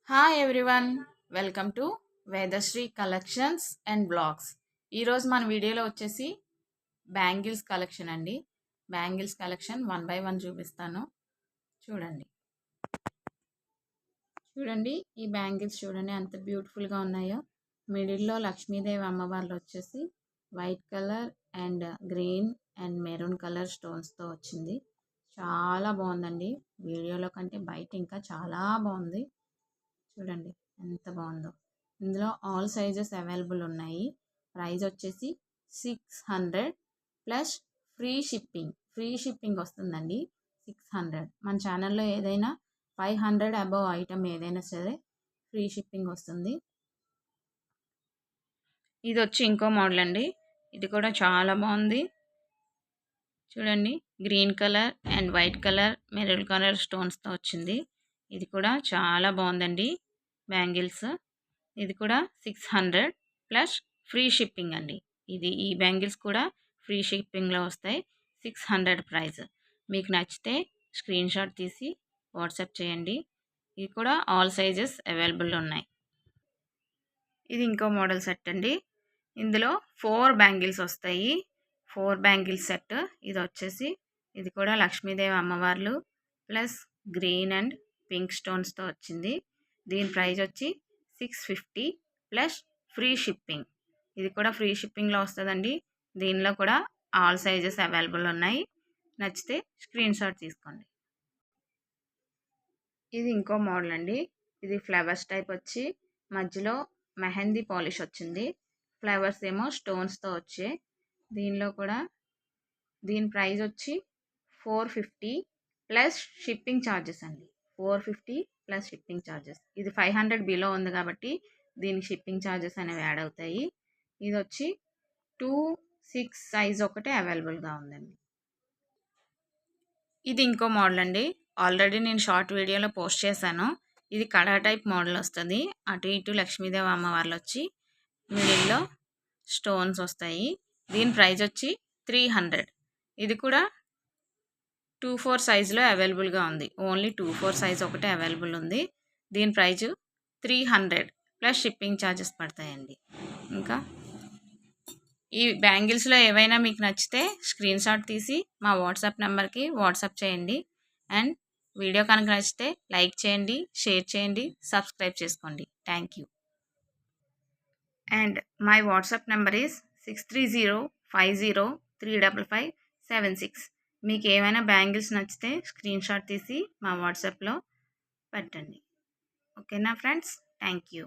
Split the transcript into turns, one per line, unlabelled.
Hi everyone, welcome to Vedashri collections and blogs. ఈరోజు మన వీడియోలో వచ్చేసి బ్యాంగిల్స్ కలెక్షన్ అండి. Bangles collection one by one చూపిస్తాను. చూడండి చూడండి ఈ బ్యాంగిల్స్ చూడండి ఎంత బ్యూటిఫుల్గా ఉన్నాయో. మిడిల్లో లక్ష్మీదేవి అమ్మవార్లు వచ్చేసి white colour and green and maroon colour స్టోన్స్తో వచ్చింది. చాలా బాగుందండి. వీడియోలో కంటే బయట ఇంకా చాలా బాగుంది. చూడండి ఎంత బాగుందో. ఇందులో ఆల్ సైజెస్ అవైలబుల్ ఉన్నాయి. ప్రైస్ వచ్చేసి 600 ప్లస్ ఫ్రీ షిప్పింగ్ వస్తుందండి. 600. మన ఛానల్లో ఏదైనా 500 అబవ్ ఐటమ్ ఏదైనా సరే ఫ్రీ షిప్పింగ్ వస్తుంది. ఇది వచ్చి ఇంకో మోడల్ అండి. ఇది కూడా చాలా బాగుంది. చూడండి green colour and white colour maroon colour స్టోన్స్తో వచ్చింది. ఇది కూడా చాలా బాగుందండి బ్యాంగిల్స్. ఇది కూడా 600 ప్లస్ ఫ్రీ షిప్పింగ్ అండి. ఈ బ్యాంగిల్స్ కూడా ఫ్రీ షిప్పింగ్లో వస్తాయి. 600 ప్రైస్. మీకు నచ్చితే స్క్రీన్ షాట్ తీసి వాట్సాప్ చేయండి. ఇది కూడా ఆల్ సైజెస్ అవైలబుల్ ఉన్నాయి. ఇది ఇంకో మోడల్ సెట్ అండి. ఇందులో 4 బ్యాంగిల్స్ వస్తాయి. 4 బ్యాంగిల్స్ సెట్. ఇది వచ్చేసి ఇది కూడా లక్ష్మీదేవి అమ్మవార్లు ప్లస్ గ్రీన్ అండ్ పింక్ స్టోన్స్తో వచ్చింది. దీని ప్రైస్ వచ్చి 650 ప్లస్ ఫ్రీ షిప్పింగ్. ఇది కూడా ఫ్రీ షిప్పింగ్లో వస్తుందండి. దీనిలో కూడా ఆల్ సైజెస్ అవైలబుల్ ఉన్నాయి. నచ్చితే స్క్రీన్ షాట్ తీసుకోండి. ఇది ఇంకో మోడల్ అండి. ఇది ఫ్లవర్స్ టైప్ వచ్చి మధ్యలో మెహందీ పాలిష్ వచ్చింది. ఫ్లవర్స్ ఏమో స్టోన్స్తో వచ్చాయి. దీనిలో కూడా దీని ప్రైస్ వచ్చి 450 ప్లస్ షిప్పింగ్ ఛార్జెస్ అండి. 450 ప్లస్ షిప్పింగ్ ఛార్జెస్. ఇది 500 బిలో ఉంది కాబట్టి దీనికి షిప్పింగ్ ఛార్జెస్ అనేవి యాడ్ అవుతాయి. ఇది వచ్చి 2-6 సైజ్ ఒకటే అవైలబుల్గా ఉందండి. ఇది ఇంకో మోడల్ అండి. ఆల్రెడీ నేను షార్ట్ వీడియోలో పోస్ట్ చేశాను. ఇది కడా టైప్ మోడల్ వస్తుంది. అటు ఇటు లక్ష్మీదేవి అమ్మవార్లు వచ్చి మిడిల్లో స్టోన్స్ వస్తాయి. దీని ప్రైస్ వచ్చి 300. ఇది కూడా 2-4 సైజులో అవైలబుల్గా ఉంది. ఓన్లీ 2-4 సైజ్ ఒకటే అవైలబుల్ ఉంది. దీని ప్రైజు 300 ప్లస్ షిప్పింగ్ ఛార్జెస్ పడతాయండి. ఇంకా ఈ బ్యాంగిల్స్లో ఏవైనా మీకు నచ్చితే స్క్రీన్ షాట్ తీసి మా వాట్సాప్ నెంబర్కి వాట్సాప్ చేయండి. అండ్ వీడియో కనుక నచ్చితే లైక్ చేయండి, షేర్ చేయండి, సబ్స్క్రైబ్ చేసుకోండి. Thank you. And my WhatsApp number is 6305035576. మీకు ఏమైనా బ్యాంగిల్స్ నచ్చితే స్క్రీన్ షాట్ తీసి మా వాట్సాప్లో పెట్టండి. ఓకేనా ఫ్రెండ్స్? Thank you.